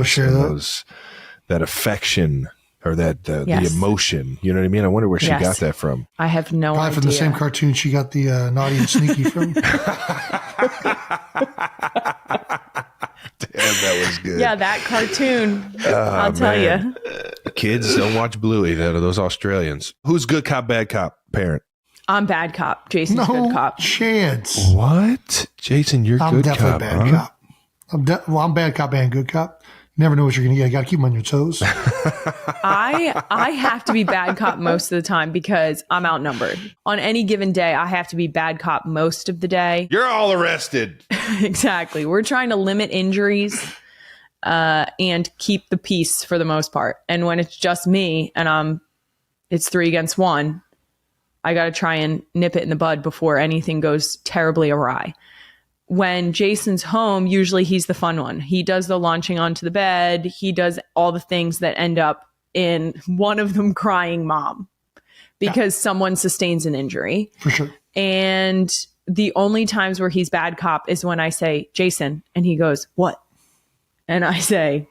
will share that affection or that the Yes. emotion. You know what I mean? I wonder where she got that from. I have no Probably idea. from the same cartoon she got the naughty and sneaky from. Damn, that was good. Yeah, that cartoon. I'll tell you. Kids don't watch Bluey. Those Australians. Who's good cop, bad cop parent? I'm bad cop. Jason's good cop. Chance. What? Jason, you're I'm good definitely cop, bad huh? cop. I'm bad cop and good cop. Never know what you're going to get. You got to keep them on your toes. I have to be bad cop most of the time because I'm outnumbered. On any given day, I have to be bad cop most of the day. You're all arrested. Exactly. We're trying to limit injuries and keep the peace for the most part. And when it's just me and it's 3 against 1, I got to try and nip it in the bud before anything goes terribly awry. When Jason's home, usually he's the fun one. He does the launching onto the bed. He does all the things that end up in one of them crying mom because someone sustains an injury. For sure. And the only times where he's bad cop is when I say, Jason, and he goes, what? And I say,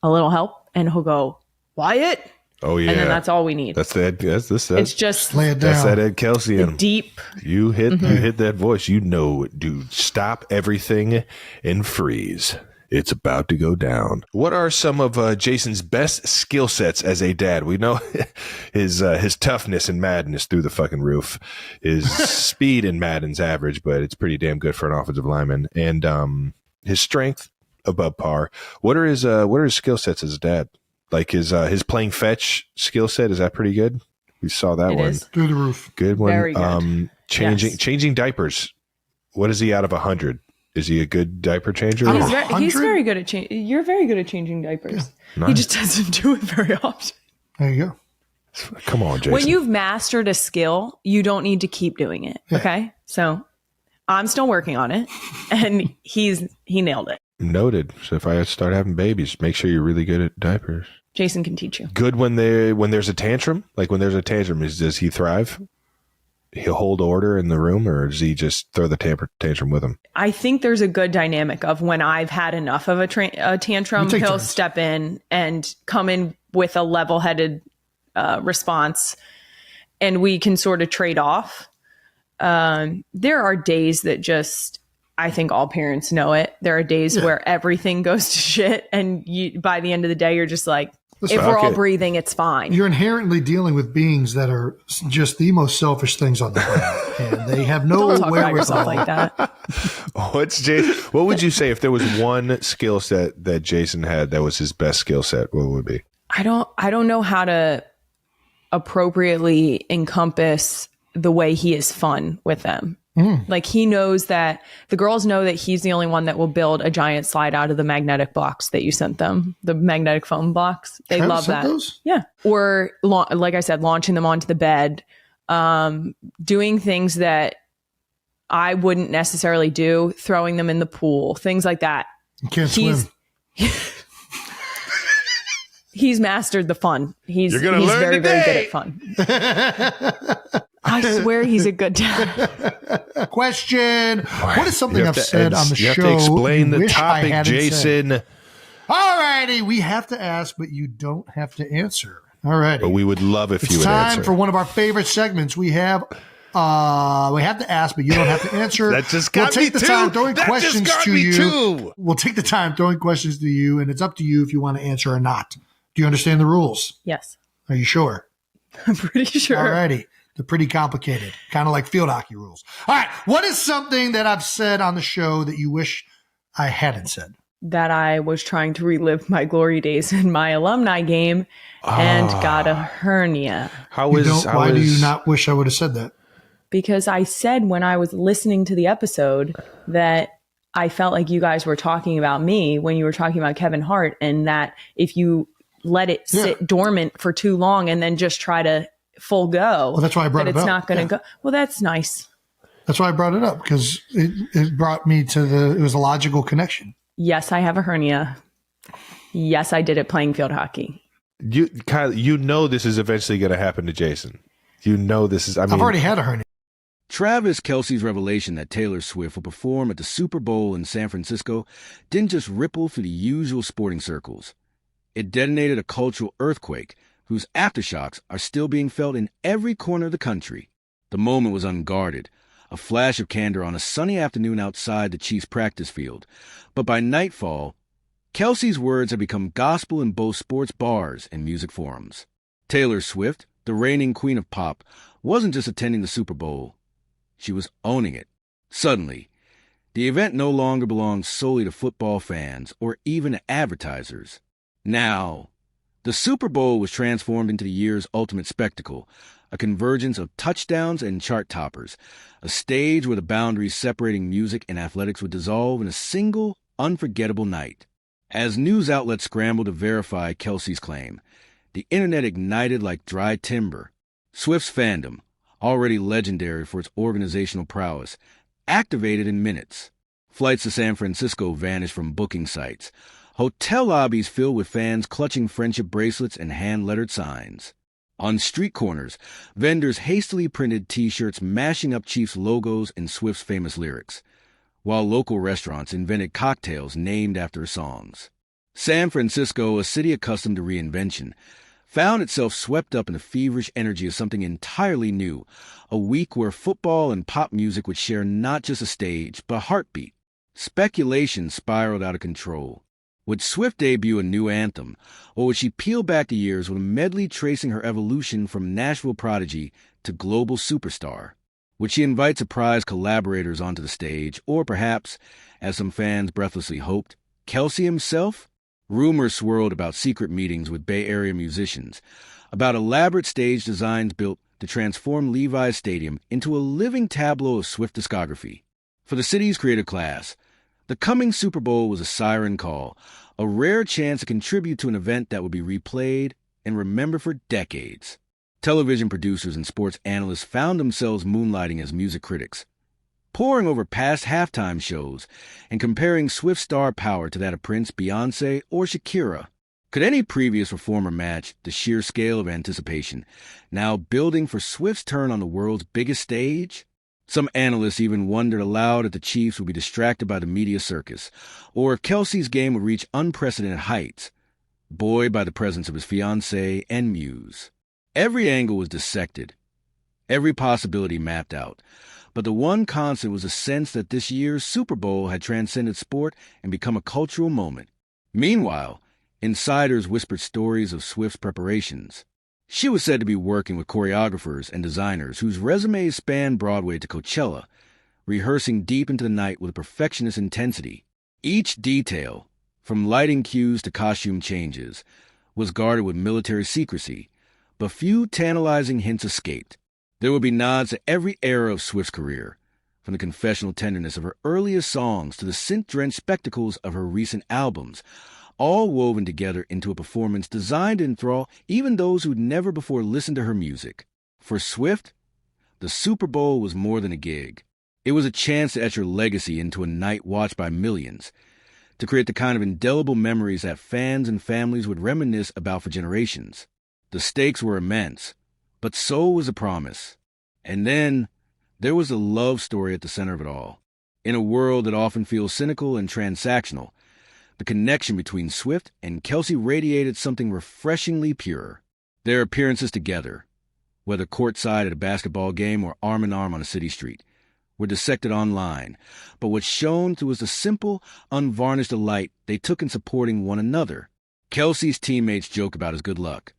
a little help. And he'll go, Wyatt. Oh, yeah. And then that's all we need. That's that. It's just lay it down. That's that Ed Kelce in him. deep. You hit that voice. You know it, dude. Stop everything and freeze. It's about to go down. What are some of Jason's best skill sets as a dad? We know his toughness and madness through the fucking roof. His speed in Madden's average, but it's pretty damn good for an offensive lineman. And his strength above par. What are his skill sets as a dad? Like his playing fetch skill set, is that pretty good? We saw that one. Through the roof. Good one. Very good. Changing diapers. What is he out of 100? Is he a good diaper changer? He's very good at changing. You're very good at changing diapers. Yeah. Nice. He just doesn't do it very often. There you go. Come on, Jason. When you've mastered a skill, you don't need to keep doing it. Yeah. Okay. So I'm still working on it and he nailed it. Noted. So if I start having babies, make sure you're really good at diapers. Jason can teach you. Good when there's a tantrum? Like when there's a tantrum, does he thrive? He'll hold order in the room, or does he just throw the tantrum with him? I think there's a good dynamic of when I've had enough of a tantrum, he'll turns. step in and come in with a level-headed response, and we can sort of trade off. There are days that just, I think all parents know it. There are days where everything goes to shit, and by the end of the day, you're just like, if we're all breathing, it's fine. You're inherently dealing with beings that are just the most selfish things on the planet, and they have no Don't talk about yourself wherewithal. like that. What would you say if there was one skill set that Jason had that was his best skill set? What would it be? I don't know how to appropriately encompass the way he is fun with them. Like he knows that the girls know that he's the only one that will build a giant slide out of the magnetic blocks that you sent them, the magnetic foam blocks. They Travis love sent that. those? Yeah. Or like I said, launching them onto the bed, doing things that I wouldn't necessarily do, throwing them in the pool, things like that. You can't swim. He's mastered the fun. He's learn very, today. very good at fun. I swear he's a good dad. Question. What is something You I've have to said on the you show? have to explain you the wish I topic, hadn't Jason. said? All righty. We have to ask, but you don't have to answer. All righty. But we would love if you It's would time answer. for one of our favorite segments. We have to ask, but you don't have to answer. That just got me the too. time throwing That just questions got to me you. too. We'll take the time throwing questions to you, and it's up to you if you want to answer or not. Do you understand the rules? Yes. Are you sure? I'm pretty sure. All righty. They're pretty complicated, kind of like field hockey rules. All right. What is something that I've said on the show that you wish I hadn't said? That I was trying to relive my glory days in my alumni game and got a hernia. Why do you not wish I would have said that? Because I said when I was listening to the episode that I felt like you guys were talking about me when you were talking about Kevin Hart, and that if you let it sit dormant for too long and then just try to full go, well, that's why I brought that it it's up. not going to go. Well, that's nice. That's why I brought it up, because it brought me to it was a logical connection. Yes, I have a hernia. Yes, I did it playing field hockey. Kylie, you know this is eventually going to happen to Jason. You know this is. I mean, I've already had a hernia. Travis Kelce's revelation that Taylor Swift will perform at the Super Bowl in San Francisco didn't just ripple through the usual sporting circles. It detonated a cultural earthquake whose aftershocks are still being felt in every corner of the country. The moment was unguarded, a flash of candor on a sunny afternoon outside the Chiefs' practice field. But by nightfall, Kelce's words had become gospel in both sports bars and music forums. Taylor Swift, the reigning queen of pop, wasn't just attending the Super Bowl. She was owning it. Suddenly, the event no longer belonged solely to football fans or even to advertisers. Now, the Super Bowl was transformed into the year's ultimate spectacle, a convergence of touchdowns and chart toppers, a stage where the boundaries separating music and athletics would dissolve in a single, unforgettable night. As news outlets scrambled to verify Kelce's claim, the internet ignited like dry timber. Swift's fandom, already legendary for its organizational prowess, activated in minutes. Flights to San Francisco vanished from booking sites. Hotel lobbies filled with fans clutching friendship bracelets and hand-lettered signs. On street corners, vendors hastily printed T-shirts mashing up Chiefs logos and Swift's famous lyrics, while local restaurants invented cocktails named after her songs. San Francisco, a city accustomed to reinvention, found itself swept up in the feverish energy of something entirely new, a week where football and pop music would share not just a stage, but a heartbeat. Speculation spiraled out of control. Would Swift debut a new anthem, or would she peel back the years with a medley tracing her evolution from Nashville prodigy to global superstar? Would she invite surprise collaborators onto the stage, or perhaps, as some fans breathlessly hoped, Kelce himself? Rumors swirled about secret meetings with Bay Area musicians, about elaborate stage designs built to transform Levi's Stadium into a living tableau of Swift discography. For the city's creative class, the coming Super Bowl was a siren call, a rare chance to contribute to an event that would be replayed and remembered for decades. Television producers and sports analysts found themselves moonlighting as music critics, poring over past halftime shows and comparing Swift's star power to that of Prince, Beyoncé, or Shakira. Could any previous performer match the sheer scale of anticipation, now building for Swift's turn on the world's biggest stage? Some analysts even wondered aloud if the Chiefs would be distracted by the media circus, or if Kelce's game would reach unprecedented heights, buoyed by the presence of his fiancée and muse. Every angle was dissected, every possibility mapped out, but the one constant was a sense that this year's Super Bowl had transcended sport and become a cultural moment. Meanwhile, insiders whispered stories of Swift's preparations. She was said to be working with choreographers and designers whose resumes spanned Broadway to Coachella, rehearsing deep into the night with a perfectionist intensity. Each detail, from lighting cues to costume changes, was guarded with military secrecy, but few tantalizing hints escaped. There would be nods to every era of Swift's career, from the confessional tenderness of her earliest songs to the synth-drenched spectacles of her recent albums, all woven together into a performance designed to enthrall even those who'd never before listened to her music. For Swift, the Super Bowl was more than a gig. It was a chance to etch her legacy into a night watched by millions, to create the kind of indelible memories that fans and families would reminisce about for generations. The stakes were immense, but so was the promise. And then there was the love story at the center of it all. In a world that often feels cynical and transactional, the connection between Swift and Kelce radiated something refreshingly pure. Their appearances together, whether courtside at a basketball game or arm-in-arm on a city street, were dissected online, but what shone through was the simple, unvarnished delight they took in supporting one another. Kelce's teammates joke about his good luck,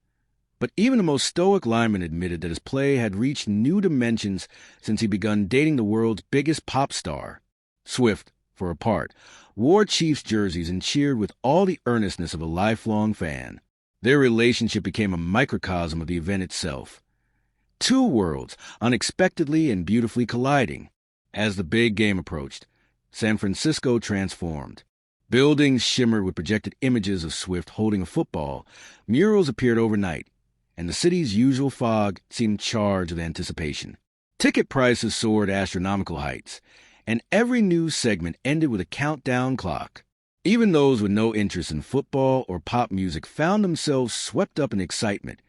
but even the most stoic lineman admitted that his play had reached new dimensions since he begun dating the world's biggest pop star. Swift, for her part, wore Chiefs jerseys and cheered with all the earnestness of a lifelong fan. Their relationship became a microcosm of the event itself. Two worlds unexpectedly and beautifully colliding. As the big game approached, San Francisco transformed. Buildings shimmered with projected images of Swift holding a football, murals appeared overnight, and the city's usual fog seemed charged with anticipation. Ticket prices soared astronomical heights, and every news segment ended with a countdown clock. Even those with no interest in football or pop music found themselves swept up in excitement,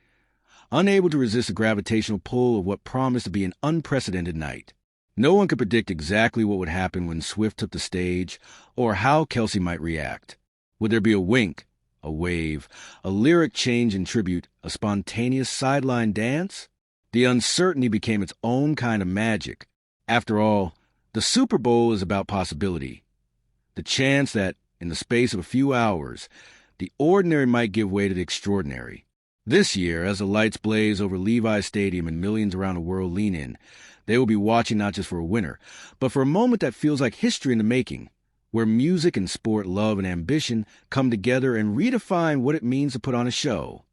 unable to resist the gravitational pull of what promised to be an unprecedented night. No one could predict exactly what would happen when Swift took the stage or how Kelce might react. Would there be a wink, a wave, a lyric change in tribute, a spontaneous sideline dance? The uncertainty became its own kind of magic. After all, the Super Bowl is about possibility. The chance that, in the space of a few hours, the ordinary might give way to the extraordinary. This year, as the lights blaze over Levi's Stadium and millions around the world lean in, they will be watching not just for a winner, but for a moment that feels like history in the making, where music and sport, love and ambition come together and redefine what it means to put on a show.